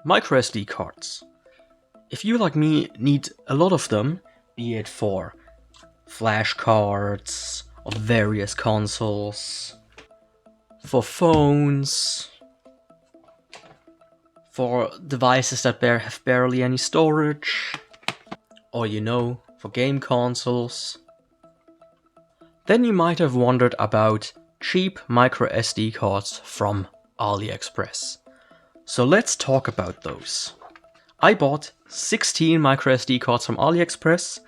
MicroSD cards. If you, like me, need a lot of them, be it for flashcards of various consoles, for phones, for devices that have barely any storage, or for game consoles, then you might have wondered about cheap microSD cards from AliExpress. So let's talk about those. I bought 16 microSD cards from AliExpress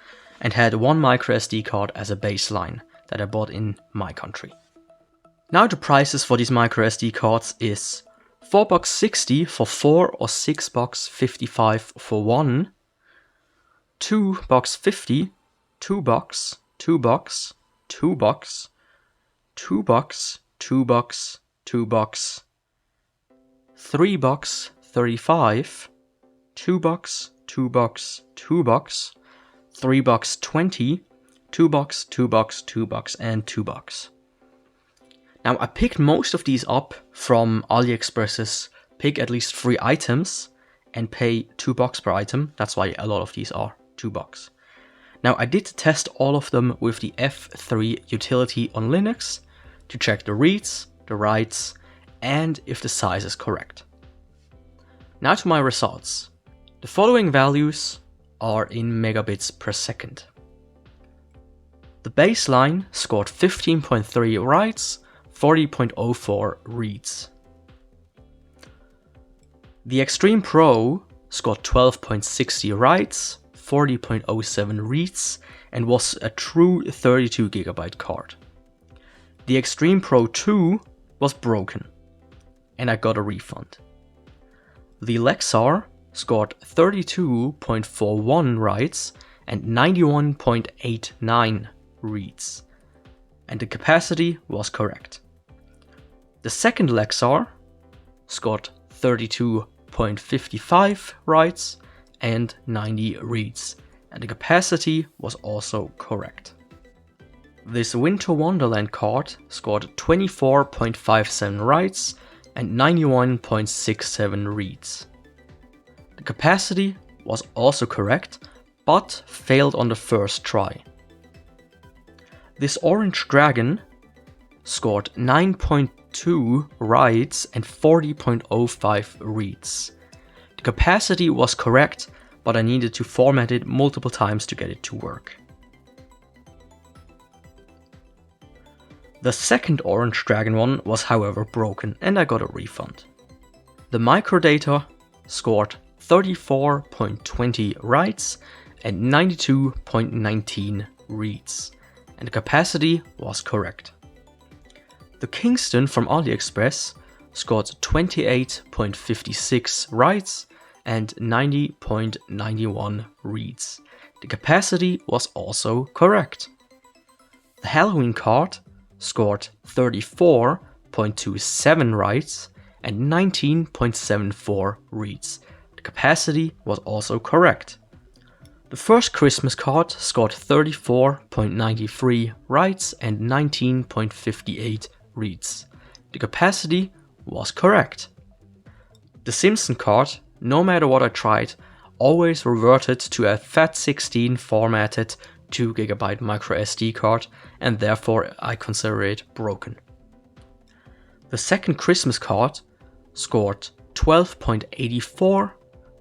and had one microSD card as a baseline that I bought in my country. Now the prices for these microSD cards is $4.60 for 4 or $6.55 for 1, $2.50, $2, $2, $2, $2, $2, $2, $3.35, $2, $2, $2, $3.20, $2, $2, $2, and $2. Now I picked most of these up from AliExpress's pick at least 3 items and pay $2 per item. That's why a lot of these are $2. Now I did test all of them with the F3 utility on Linux to check the reads, the writes, and if the size is correct. Now to my results. The following values are in megabits per second. The baseline scored 15.3 writes, 40.04 reads. The Extreme Pro scored 12.60 writes, 40.07 reads, and was a true 32GB card. The Extreme Pro 2 was broken, and I got a refund. The Lexar scored 32.41 writes and 91.89 reads, and the capacity was correct. The second Lexar scored 32.55 writes and 90 reads, and the capacity was also correct. This Winter Wonderland card scored 24.57 writes and 91.67 reads. The capacity was also correct, but failed on the first try. This Orange Dragon scored 9.2 writes and 40.05 reads. The capacity was correct, but I needed to format it multiple times to get it to work. The second Orange Dragon one was however broken and I got a refund. The Microdata scored 34.20 writes and 92.19 reads, and the capacity was correct. The Kingston from AliExpress scored 28.56 writes and 90.91 reads. The capacity was also correct. The Halloween card scored 34.27 writes and 19.74 reads. The capacity was also correct. The first Christmas card scored 34.93 writes and 19.58 reads. The capacity was correct. The Simpson card, no matter what I tried, always reverted to a FAT16 formatted 2GB microSD card, and therefore I consider it broken. The second Christmas card scored 12.84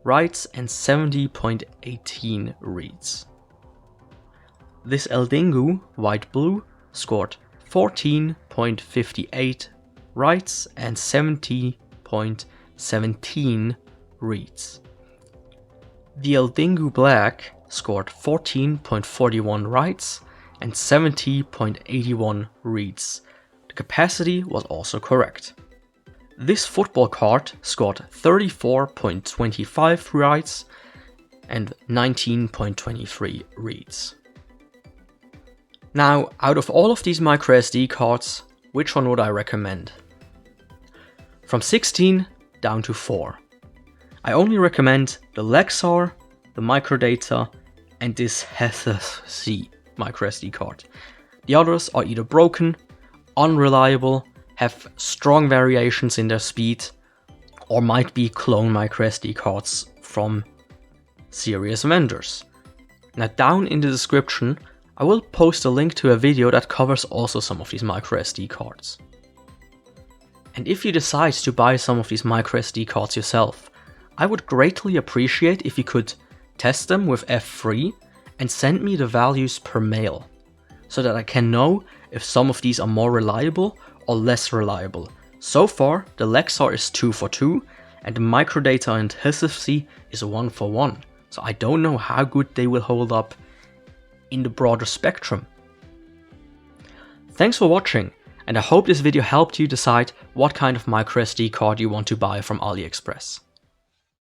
writes and 70.18 reads. This Eldingu White Blue scored 14.58 writes and 70.17 reads. The Eldingu Black scored 14.41 writes and 70.81 reads. The capacity was also correct. This football card scored 34.25 writes and 19.23 reads. Now, out of all of these microSD cards, which one would I recommend? From 16 down to 4. I only recommend the Lexar, the Microdata, and this HEC microSD card. The others are either broken, unreliable, have strong variations in their speed, or might be clone microSD cards from serious vendors. Now down in the description I will post a link to a video that covers also some of these microSD cards. And if you decide to buy some of these microSD cards yourself, I would greatly appreciate if you could test them with F3 and send me the values per mail, so that I can know if some of these are more reliable or less reliable. So far, the Lexar is 2 for 2, and the microdata and HSFC is 1 for 1, so I don't know how good they will hold up in the broader spectrum. Thanks for watching, and I hope this video helped you decide what kind of microSD card you want to buy from AliExpress.